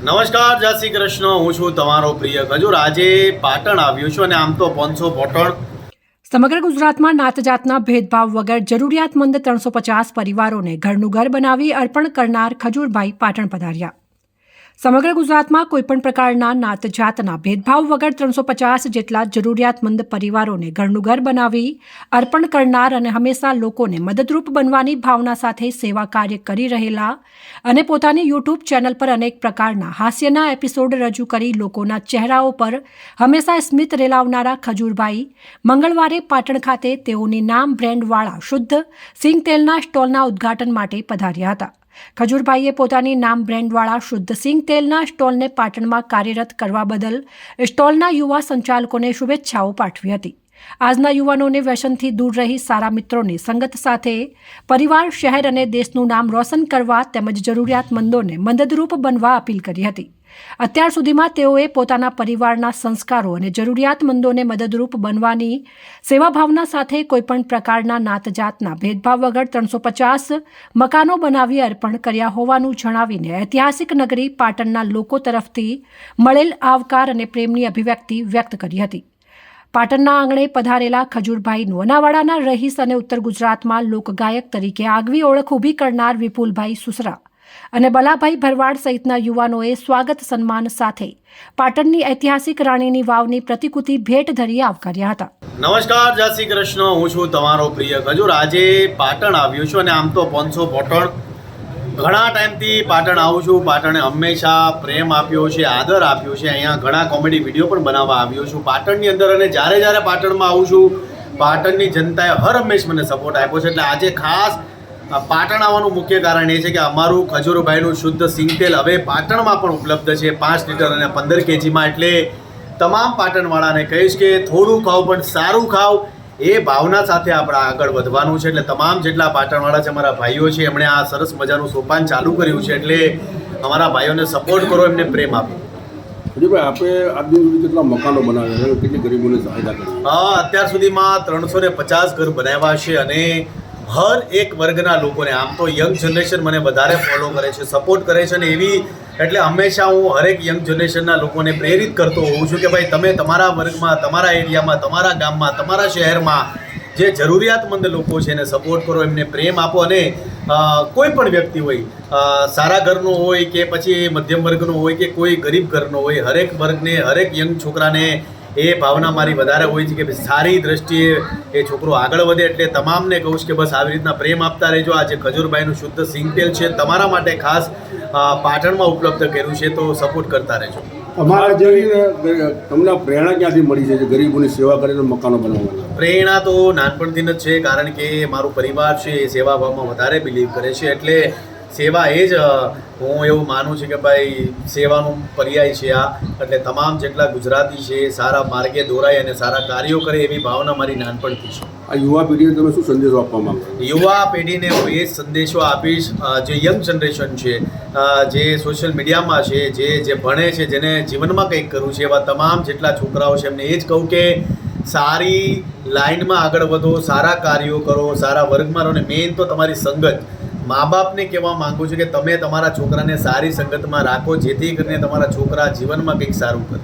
નમસ્કાર, જય શ્રી કૃષ્ણ. હું છું તમારો પ્રિય ખજૂર. આજે પાટણ આવ્યો છું અને આમ તો 500 પાટણ. સમગ્ર ગુજરાતમાં નાત જાતના ભેદભાવ વગર જરૂરિયાતમંદ 350 પરિવારોને ઘરનું ઘર બનાવી અર્પણ કરનાર ખજૂરભાઈ પાટણ પધાર્યા. સમગ્ર ગુજરાતમાં કોઈપણ પ્રકારના નાત જાતના ભેદભાવ વગર 350 જેટલા જરૂરિયાતમંદ પરિવારોને ઘરનું ઘર બનાવી અર્પણ કરનાર અને હંમેશા લોકોને મદદરૂપ બનવાની ભાવના સાથે સેવા કાર્ય કરી રહેલા અને પોતાની યુટ્યુબ ચેનલ પર અનેક પ્રકારના હાસ્યના એપિસોડ રજૂ કરી લોકોના ચહેરાઓ પર હંમેશા સ્મિત રેલાવનારા ખજૂરભાઈ મંગળવારે પાટણ ખાતે તેઓની નામ બ્રેન્ડવાળા શુદ્ધ સિંગ તેલના સ્ટોલના ઉદ્ઘાટન માટે પધાર્યા હતા. ખજૂરભાઈએ પોતાની નામ બ્રેન્ડવાળા શુદ્ધ સિંગ તેલના સ્ટોલને પાટણમાં કાર્યરત કરવા બદલ સ્ટોલના યુવા સંચાલકોને શુભેચ્છાઓ પાઠવી હતી. આજના યુવાનોને વ્યસનથી દૂર રહી સારા મિત્રોની સંગત સાથે પરિવાર, શહેર અને દેશનું નામ રોશન કરવા તેમજ જરૂરિયાતમંદોને મદદરૂપ બનવા અપીલ કરી હતી. અત્યાર સુધીમાં તેઓએ પોતાના પરિવારના સંસ્કારો અને જરૂરિયાતમંદોને મદદરૂપ બનવાની સેવાભાવના સાથે કોઈપણ પ્રકારના નાત જાતના ભેદભાવ વગર 350 મકાનો બનાવી અર્પણ કર્યા હોવાનું જણાવીને ઐતિહાસિક નગરી પાટણના લોકો તરફથી મળેલ આવકાર અને પ્રેમની અભિવ્યક્તિ વ્યક્ત કરી હતી. પાટણના આંગણે પધારેલા ખજૂરભાઈનું અનાવાડાના રહીશ અને ઉત્તર ગુજરાતમાં લોકગાયક તરીકે આગવી ઓળખ ઊભી કરનાર વિપુલભાઈ સુસરા અને બલાભાઈ ભરવાડ સહિતના યુવાનોએ સ્વાગત સન્માન સાથે પાટણની ઐતિહાસિક રાણીની વાવની પ્રતિકૃતિ ભેટ ધરી આવકાર્યા હતા. નમસ્કાર, જય શ્રી કૃષ્ણ. હું છું તમારો પ્રિય ખજૂર. આજે પાટણ આવ્યો છું અને આમ તો 500 પાટણ. ઘણા ટાઈમથી પાટણ આવું છું. પાટણે હંમેશા પ્રેમ આપ્યો છે, આદર આપ્યો છે. અહીંયા ઘણા કોમેડી વિડીયો પણ બનાવવા આવ્યો છું પાટણની અંદર, અને જ્યારે પાટણમાં આવું છું પાટણની જનતાએ હર હંમેશ મને સપોર્ટ આપ્યો છે. એટલે આજે ખાસ પાટણ આવવાનું મુખ્ય કારણ એ છે કે અમારું ખજૂરભાઈનું શુદ્ધ સિંગ તેલ હવે પાટણમાં પણ ઉપલબ્ધ છે 5 લીટર અને 15 કેજીમાં. એટલે તમામ પાટણવાળાને કહીશ કે થોડું ખાવ પણ સારું ખાવ, એ ભાવના સાથે આપણે આગળ વધવાનું છે. એટલે તમામ જેટલા પાટણવાળા છે, અમારા ભાઈઓ છે, એમણે આ સરસ મજાનું સોપાન ચાલુ કર્યું છે. એટલે અમારા ભાઈઓને સપોર્ટ કરો, એમને પ્રેમ આપો. ખજૂરભાઈ, આપણે આજ દિન સુધી કેટલા મકાનો બનાવ્યા છે, કેટલી ગરીબોને સહાયતા કરી? અત્યાર સુધીમાં 350 ઘર બનાવ્યા છે અને હર એક વર્ગના લોકોને, આમ તો યંગ જનરેશન મને વધારે ફોલો કરે છે, સપોર્ટ કરે છે. અને એવી એટલે હંમેશા હું હરેક યંગ જનરેશનના લોકોને પ્રેરિત કરતો હોઉં છું કે ભાઈ તમે તમારા વર્ગમાં, તમારા એરિયામાં, તમારા ગામમાં, તમારા શહેરમાં જે જરૂરિયાતમંદ લોકો છે એને સપોર્ટ કરો, એમને પ્રેમ આપો. અને કોઈ પણ વ્યક્તિ હોય, સારા ઘરનો હોય કે પછી મધ્યમ વર્ગનો હોય કે કોઈ ગરીબ ઘરનો હોય, હરેક વર્ગને, હરેક યંગ છોકરાને એ ભાવના મારી વધારે હોય છે કે સારી દ્રષ્ટિએ એ છોકરો આગળ વધે. એટલે તમામને કહું છું કે બસ આવી રીતના પ્રેમ આપતા રહેજો. આજે ખજૂરભાઈનું શુદ્ધ સિંગ તેલ છે તમારા માટે ખાસ પાટણમાં ઉપલબ્ધ કર્યું છે, તો સપોર્ટ કરતા રહેજો. અમારા જેવી તમને પ્રેરણા ક્યાંથી મળી છે ગરીબોની સેવા કરીને મકાનો બનાવવાના? પ્રેરણા તો નાનપણથી જ છે, કારણ કે મારું પરિવાર છે એ સેવા ભાવમાં વધારે બિલીવ કરે છે. એટલે સેવા એ જ હું એવું માનું છું કે ભાઈ સેવાનું પર્યાય છે આ. એટલે તમામ જેટલા ગુજરાતી છે સારા માર્ગે દોરાય અને સારા કાર્યો કરે, એવી ભાવના મારી નાનપણથી છે. આ યુવા પેઢીને તમે શું સંદેશો આપવા માંગો? યુવા પેઢીને હું એ જ સંદેશો આપીશ, જે યંગ જનરેશન છે, જે સોશિયલ મીડિયામાં છે, જે ભણે છે, જેને જીવનમાં કંઈક કરવું છે, એવા તમામ જેટલા છોકરાઓ છે એમને એ જ કહું કે સારી લાઇનમાં આગળ વધો, સારા કાર્યો કરો, સારા વર્ગમાં રહો. અને મેઇન તો તમારી સંગત. મા બાપને કહેવા માગું છું કે તમે તમારા છોકરાને સારી સંગતમાં રાખો, જેથી કરીને તમારા છોકરા જીવનમાં કંઈક સારું કરે.